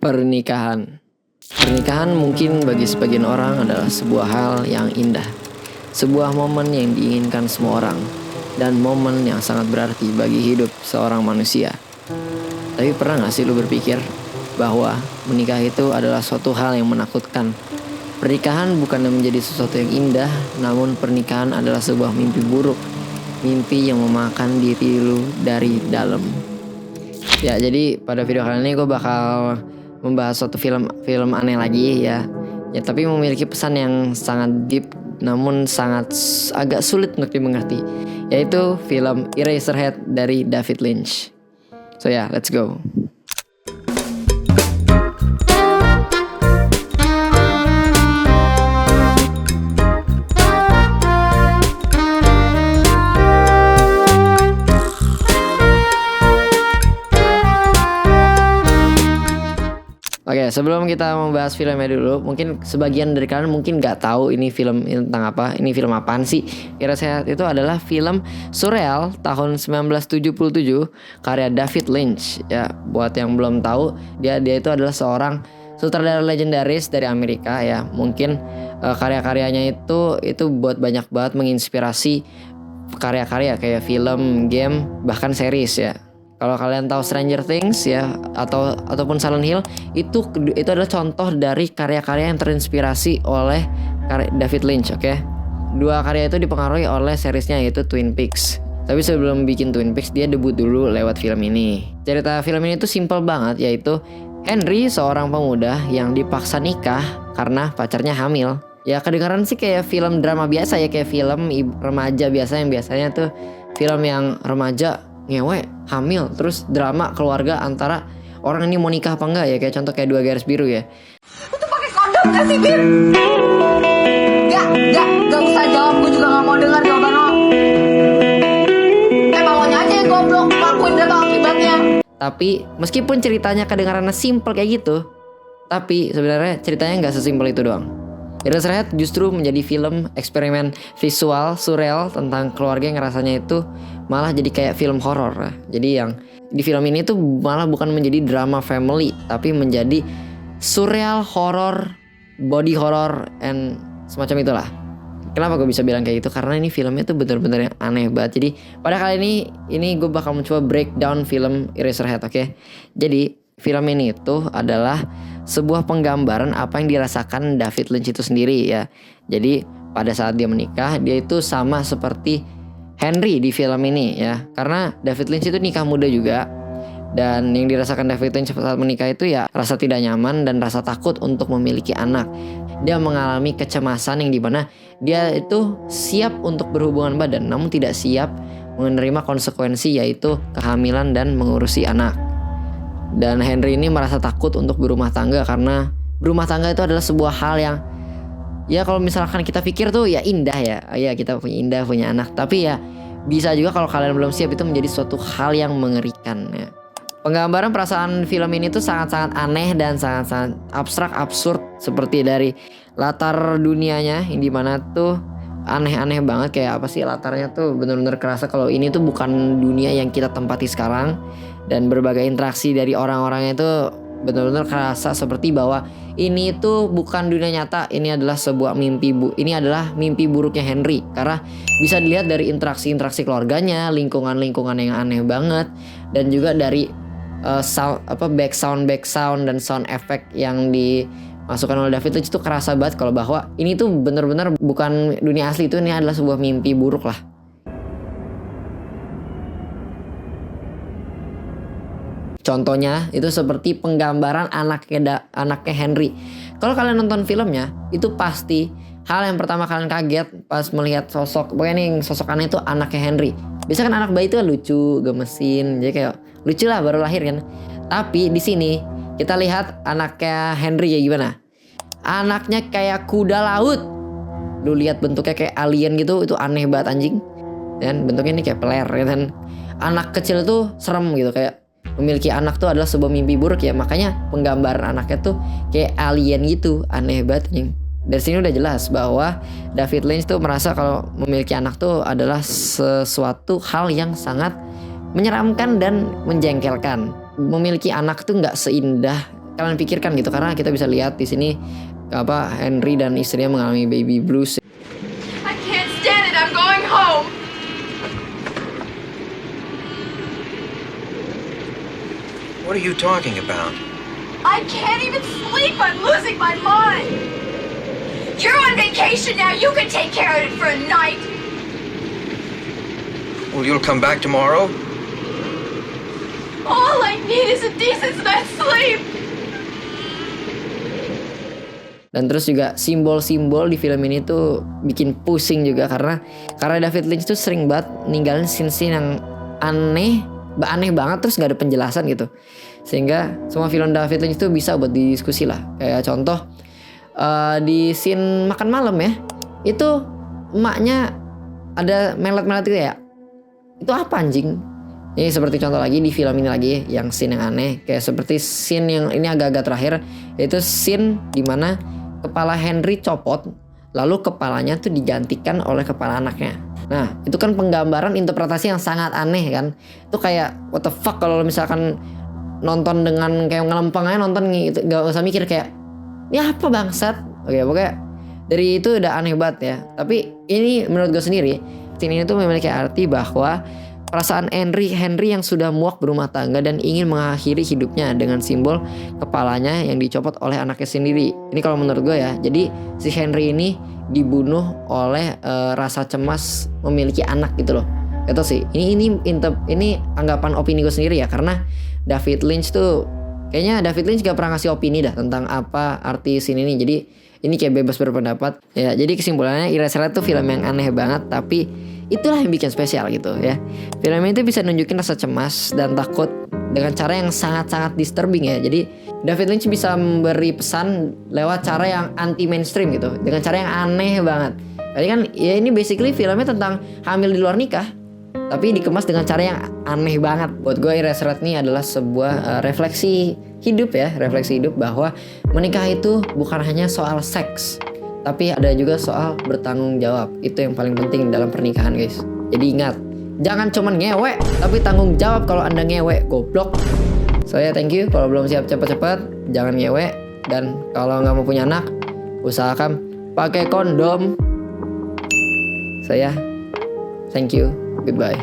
Pernikahan. Pernikahan mungkin bagi sebagian orang adalah sebuah hal yang indah. Sebuah momen yang diinginkan semua orang. Dan momen yang sangat berarti bagi hidup seorang manusia. Tapi pernah gak sih lu berpikir bahwa menikah itu adalah suatu hal yang menakutkan? Pernikahan bukanlah menjadi sesuatu yang indah, namun pernikahan adalah sebuah mimpi buruk. Mimpi yang memakan diri lu dari dalam. Ya, jadi pada video kali ini gue bakal membahas suatu film aneh lagi ya. Ya, tapi memiliki pesan yang sangat deep namun sangat agak sulit untuk dimengerti, yaitu film Eraserhead dari David Lynch. So ya, let's go. Oke, sebelum kita membahas filmnya dulu, mungkin sebagian dari kalian mungkin nggak tahu ini film tentang apa, ini film apaan sih? Eraserhead itu adalah film surreal tahun 1977 karya David Lynch. Ya, buat yang belum tahu, dia itu adalah seorang sutradara legendaris dari Amerika ya. Mungkin karya-karyanya itu buat banyak banget menginspirasi karya-karya kayak film, game, bahkan series ya. Kalau kalian tahu Stranger Things ya ataupun Silent Hill, itu adalah contoh dari karya-karya yang terinspirasi oleh David Lynch, oke? Dua karya itu dipengaruhi oleh seriesnya yaitu Twin Peaks. Tapi sebelum bikin Twin Peaks, dia debut dulu lewat film ini. Cerita film ini tuh simple banget, yaitu Henry, seorang pemuda yang dipaksa nikah karena pacarnya hamil. Ya kedengaran sih kayak film drama biasa ya, kayak film remaja biasa yang biasanya tuh film yang remaja ngewe, hamil, terus drama keluarga antara orang ini mau nikah apa enggak ya, kayak contoh kayak 2 Garis Biru ya. Lu tuh pakai kondom gak sih, Bim? Gak usah jawab, gue juga gak mau dengar jawaban lo. Bangunnya aja ya goblok, lakuin deh akibatnya. Tapi meskipun ceritanya kedengarannya simple kayak gitu, tapi sebenarnya ceritanya gak sesimpel itu doang. Eraserhead justru menjadi film eksperimen visual surreal tentang keluarga yang rasanya itu malah jadi kayak film horor. Jadi yang di film ini tuh malah bukan menjadi drama family, tapi menjadi surreal horror, body horror, and semacam itulah. Kenapa gue bisa bilang kayak gitu? Karena ini filmnya tuh bener-bener yang aneh banget. Jadi pada kali ini gue bakal mencoba breakdown film Eraserhead, oke? Jadi film ini tuh adalah sebuah penggambaran apa yang dirasakan David Lynch itu sendiri ya. Jadi pada saat dia menikah, dia itu sama seperti Henry di film ini ya. Karena David Lynch itu nikah muda juga. Dan yang dirasakan David Lynch saat menikah itu ya rasa tidak nyaman dan rasa takut untuk memiliki anak. Dia mengalami kecemasan yang dimana dia itu siap untuk berhubungan badan, namun tidak siap menerima konsekuensi yaitu kehamilan dan mengurusi anak. Dan Henry ini merasa takut untuk berumah tangga karena berumah tangga itu adalah sebuah hal yang ya kalau misalkan kita pikir tuh ya indah ya. Ya kita punya anak, tapi ya bisa juga kalau kalian belum siap itu menjadi suatu hal yang mengerikan ya. Penggambaran perasaan film ini tuh sangat-sangat aneh dan sangat-sangat abstrak, absurd, seperti dari latar dunianya yang dimana tuh aneh-aneh banget, kayak apa sih latarnya tuh benar-benar kerasa kalau ini tuh bukan dunia yang kita tempati sekarang. Dan berbagai interaksi dari orang-orangnya itu benar-benar kerasa seperti bahwa ini tuh bukan dunia nyata, ini adalah sebuah mimpi ini adalah mimpi buruknya Henry. Karena bisa dilihat dari interaksi keluarganya, lingkungan yang aneh banget, dan juga dari back sound dan sound effect yang dimasukkan oleh David Lynch itu kerasa banget kalau bahwa ini tuh benar-benar bukan dunia asli, itu ini adalah sebuah mimpi buruk lah. Contohnya itu seperti penggambaran anaknya Henry. Kalau kalian nonton filmnya, itu pasti hal yang pertama kalian kaget pas melihat sosok, pokoknya nih sosok aneh itu anaknya Henry. Biasanya kan anak bayi itu lucu, gemesin, jadi kayak lucu lah baru lahir kan. Tapi di sini kita lihat anaknya Henry ya gimana? Anaknya kayak kuda laut. Lu lihat bentuknya kayak alien gitu, itu aneh banget anjing. Dan bentuknya ini kayak peler kan. Anak kecil tuh serem gitu, kayak memiliki anak tuh adalah sebuah mimpi buruk ya. Makanya penggambaran anaknya tuh kayak alien gitu, aneh banget nih. Dari sini udah jelas bahwa David Lynch tuh merasa kalau memiliki anak tuh adalah sesuatu hal yang sangat menyeramkan dan menjengkelkan. Memiliki anak tuh nggak seindah kalian pikirkan gitu, karena kita bisa lihat di sini Henry dan istrinya mengalami baby blues. I can't stand it. I'm going home. What are you talking about? I can't even sleep. I'm losing my mind. You're on vacation now. You can take care of it for a night. Well, you'll come back tomorrow? All I need is a decent night's sleep. Dan terus juga simbol-simbol di film ini tuh bikin pusing juga, karena David Lynch tuh sering banget ninggalin scene-scene yang aneh banget, terus nggak ada penjelasan gitu, sehingga semua film David Lynch tuh bisa buat didiskusi lah. Kayak contoh di scene makan malam ya, itu emaknya ada melet-melet gitu ya, itu apa anjing? Ini seperti contoh lagi di film ini lagi yang scene yang aneh, kayak seperti scene yang ini agak-agak terakhir, yaitu scene dimana kepala Henry copot, lalu kepalanya tuh digantikan oleh kepala anaknya. Nah, itu kan penggambaran interpretasi yang sangat aneh kan. Itu kayak what the fuck kalau misalkan nonton dengan kayak ngelempeng aja nonton gitu, gak usah mikir kayak ini apa bangsat. Oke, pokoknya dari itu udah aneh banget ya. Tapi ini menurut gue sendiri, scene ini tuh memiliki arti bahwa perasaan Henry yang sudah muak berumah tangga dan ingin mengakhiri hidupnya dengan simbol kepalanya yang dicopot oleh anaknya sendiri. Ini kalau menurut gue ya. Jadi si Henry ini dibunuh oleh rasa cemas memiliki anak gitu loh. Itu sih. Ini anggapan opini gue sendiri ya, karena David Lynch tuh kayaknya David Lynch gak pernah ngasih opini dah tentang apa arti scene ini. Jadi ini kayak bebas berpendapat. Ya, jadi kesimpulannya Eraserhead tuh film yang aneh banget, tapi itulah yang bikin spesial gitu ya. Film itu bisa nunjukin rasa cemas dan takut dengan cara yang sangat-sangat disturbing ya. Jadi David Lynch bisa memberi pesan lewat cara yang anti mainstream gitu, dengan cara yang aneh banget. Jadi kan ya ini basically filmnya tentang hamil di luar nikah, tapi dikemas dengan cara yang aneh banget. Buat gue Eraserhead ini adalah sebuah refleksi hidup ya, refleksi hidup bahwa menikah itu bukan hanya soal seks, tapi ada juga soal bertanggung jawab. Itu yang paling penting dalam pernikahan guys. Jadi ingat, jangan cuman ngewe, tapi tanggung jawab kalau anda ngewe, goblok. So ya, thank you. Kalau belum siap cepat-cepat, jangan ngewe. Dan kalau nggak mau punya anak, usahakan pakai kondom. Saya thank you, goodbye.